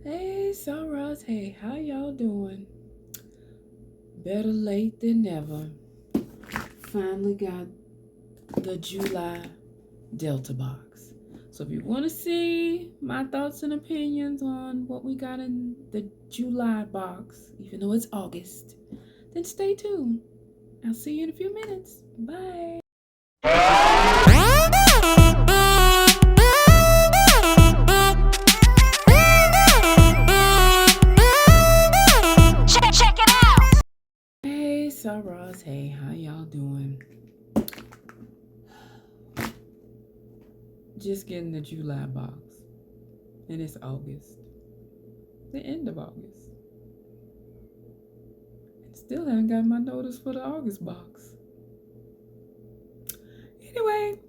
Hey, Sorors Hey, how y'all doing? Better late than never. Finally got the July Delta box. So if you want to see my thoughts and opinions on what we got in the July box, even though it's August, then stay tuned. I'll see you in a few minutes. Bye. Check it out. Hey, Sorors Hey, how y'all doing? Just getting the July box. And it's August. The end of August. And still haven't got my notice for the August box. Anyway,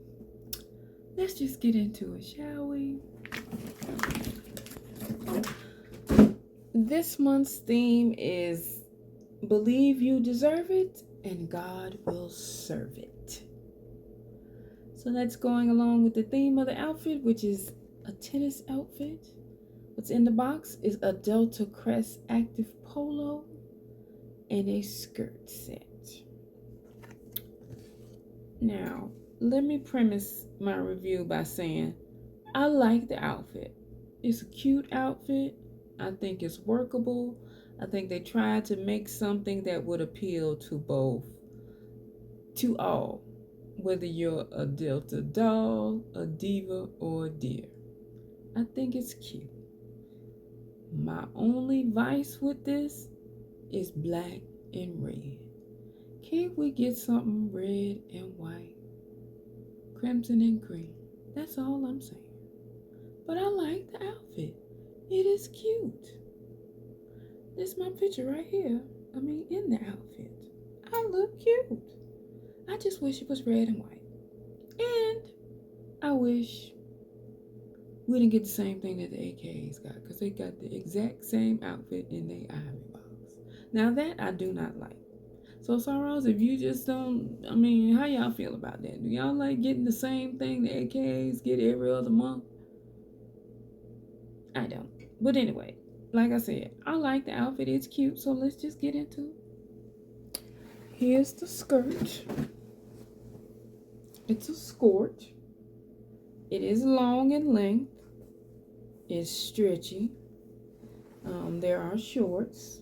let's just get into it, shall we? This month's theme is Believe You Deserve It and God Will Serve It. So that's going along with the theme of the outfit, which is a tennis outfit. What's in the box is a Delta Crest active polo and a skirt set. Now, let me premise my review by saying I like the outfit. It's a cute outfit. I think it's workable. I think they tried to make something that would appeal to all, whether you're a Delta doll, a diva, or a deer. I think it's cute. My only vice with this is black and red. Can't we get something red and white? Crimson and green. That's all I'm saying. But I like the outfit. It is cute. This is my picture right here. In the outfit. I look cute. I just wish it was red and white. And I wish we didn't get the same thing that the AKAs got, because they got the exact same outfit in their Ivy box. Now that I do not like. So Sorrows, if you just don't, how y'all feel about that? Do y'all like getting the same thing the AKAs get every other month? I don't. But anyway, like I said, I like the outfit. It's cute. So let's just get into it. Here's the skirt. It's a skirt. It is long in length. It's stretchy. There are shorts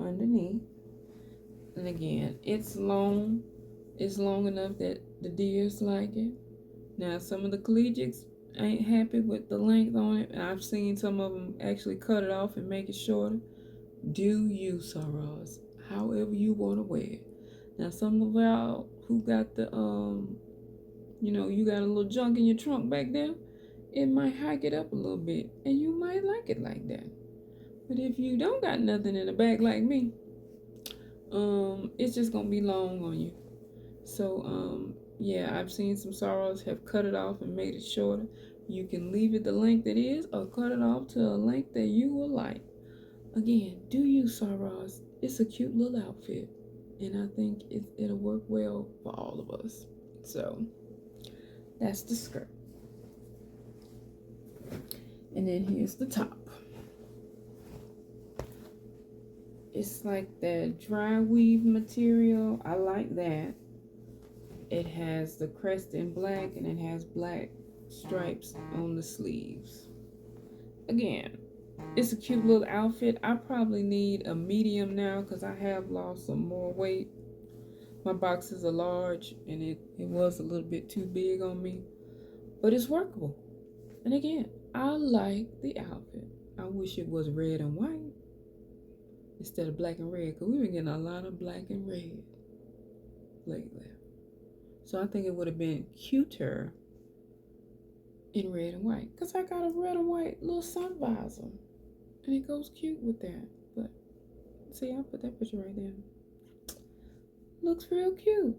underneath. And again, it's long. It's long enough that the deers like it. Now, some of the collegiates ain't happy with the length on it. I've seen some of them actually cut it off and make it shorter. Do you, Sorors? However you want to wear it. Now, some of y'all who got the you got a little junk in your trunk back there, it might hike it up a little bit, and you might like it like that. But if you don't got nothing in the back like me, it's just gonna be long on you. So yeah, I've seen some Sorors have cut it off and made it shorter. You can leave it the length it is, or cut it off to a length that you will like. Again, do you, Sorors? It's a cute little outfit, and I think it'll work well for all of us. So that's the skirt. And then here's the top. It's like that dry weave material. I like that. It has the crest in black, and it has black stripes on the sleeves. Again, it's a cute little outfit. I probably need a medium now because I have lost some more weight. My boxes are large, and it was a little bit too big on me. But it's workable. And again, I like the outfit. I wish it was red and white instead of black and red, because we've been getting a lot of black and red lately. So I think it would have been cuter in red and white, because I got a red and white little sun visor, and it goes cute with that. But see, I'll put that picture right there. Looks real cute.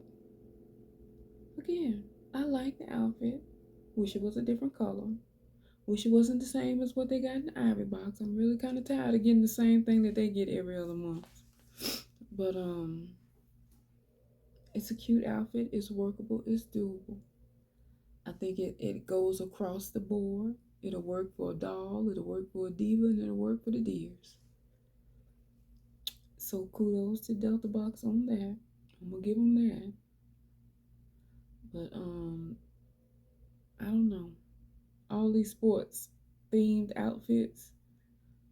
Again, I like the outfit. Wish it was a different color. Wish it wasn't the same as what they got in the Ivy box. I'm really kind of tired of getting the same thing that they get every other month. But it's a cute outfit. It's workable. It's doable. I think it goes across the board. It'll work for a doll, it'll work for a diva, and it'll work for the deers. So kudos to Delta Box on that. I'm gonna give them that. But I don't know. All these sports themed outfits.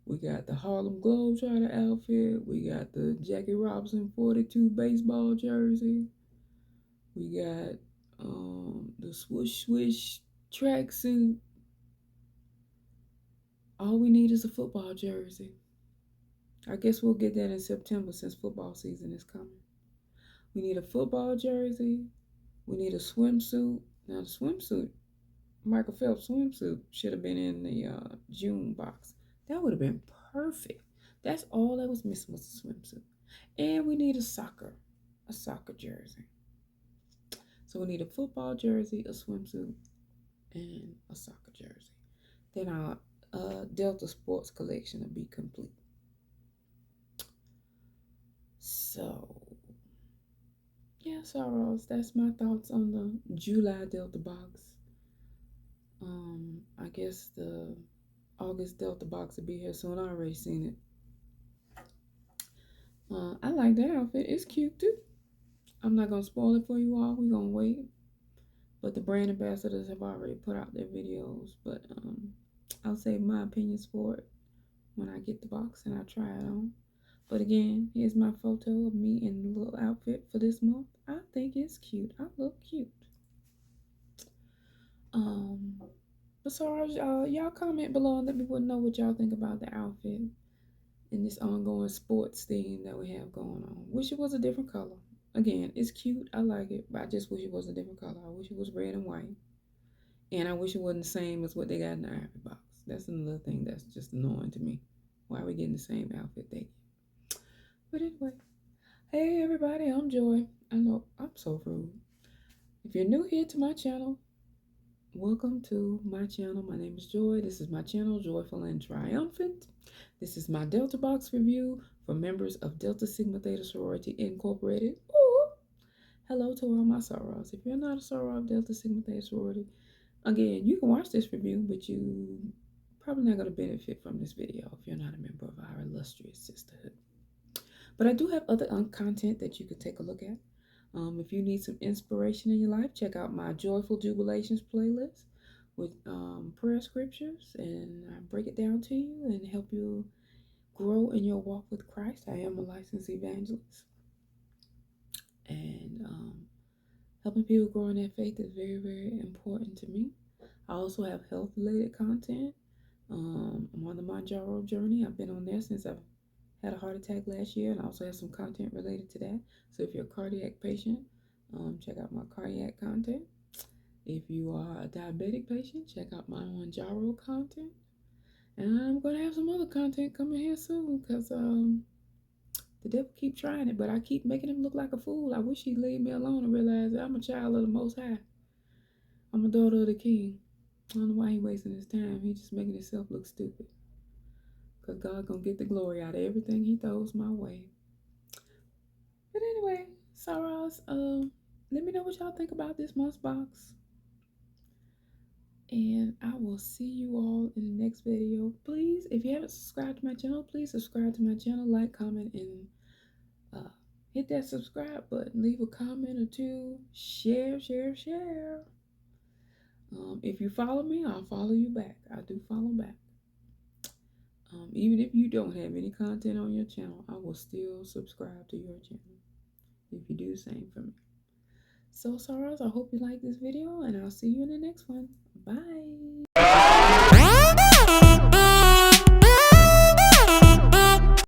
We got the Harlem Globetrotter outfit. We got the Jackie Robinson 42 baseball jersey. We got the swoosh swoosh tracksuit. All we need is a football jersey. I guess we'll get that in September since football season is coming. We need a football jersey. We need a swimsuit. Now the swimsuit, Michael Phelps swimsuit, should have been in the June box. That would have been perfect. That's all that was missing was a swimsuit. And we need a soccer jersey. So we need a football jersey, a swimsuit, and a soccer jersey. Then our Delta Sports collection will be complete. So, yeah, Sorors, that's my thoughts on the July Delta box. I guess the August Delta box will be here soon. I already seen it. I like that outfit. It's cute too. I'm not gonna spoil it for you all. We're gonna wait. But the brand ambassadors have already put out their videos. But I'll save my opinions for it when I get the box and I try it on. But again, here's my photo of me in the little outfit for this month. I think it's cute. I look cute. But sorry, y'all comment below and let me know what y'all think about the outfit in this ongoing sports theme that we have going on. Wish it was a different color. Again, it's cute. I like it, but I just wish it was a different color. I wish it was red and white. And I wish it wasn't the same as what they got in the Ivory box. That's another thing that's just annoying to me. Why are we getting the same outfit they get? But anyway, hey everybody, I'm Joy. I know I'm so rude. If you're new here to my channel, welcome to my channel. My name is Joy. This is my channel, Joyful and Triumphant. This is my Delta Box review for members of Delta Sigma Theta Sorority Incorporated. Ooh. Hello to all my sorors. If you're not a soror of Delta Sigma Theta Sorority, again, you can watch this review, but you probably not going to benefit from this video if you're not a member of our illustrious sisterhood. But I do have other content that you could take a look at. If you need some inspiration in your life, check out my Joyful Jubilations playlist with prayer scriptures, and I break it down to you and help you grow in your walk with Christ. I am a licensed evangelist, and helping people grow in their faith is very, very important to me. I also have health-related content. I'm on the Manjaro journey. I've been on there since I've had a heart attack last year, and I also have some content related to that. So if you're a cardiac patient, check out my cardiac content. If you are a diabetic patient, check out my Manjaro content. And I'm going to have some other content coming here soon because the devil keep trying it, but I keep making him look like a fool. I wish he'd leave me alone and realize that I'm a child of the Most High. I'm a daughter of the King. I don't know why he wasting his time. He just making himself look stupid. Because God gonna get the glory out of everything he throws my way. But anyway, Sorors, let me know what y'all think about this month's box. And I will see you all in the next video. Please, if you haven't subscribed to my channel, please subscribe to my channel, like, comment, and hit that subscribe button. Leave a comment or two. Share. If you follow me, I'll follow you back. I do follow back. Even if you don't have any content on your channel, I will still subscribe to your channel if you do the same for me. So, Sorors, I hope you like this video, and I'll see you in the next one. Bye.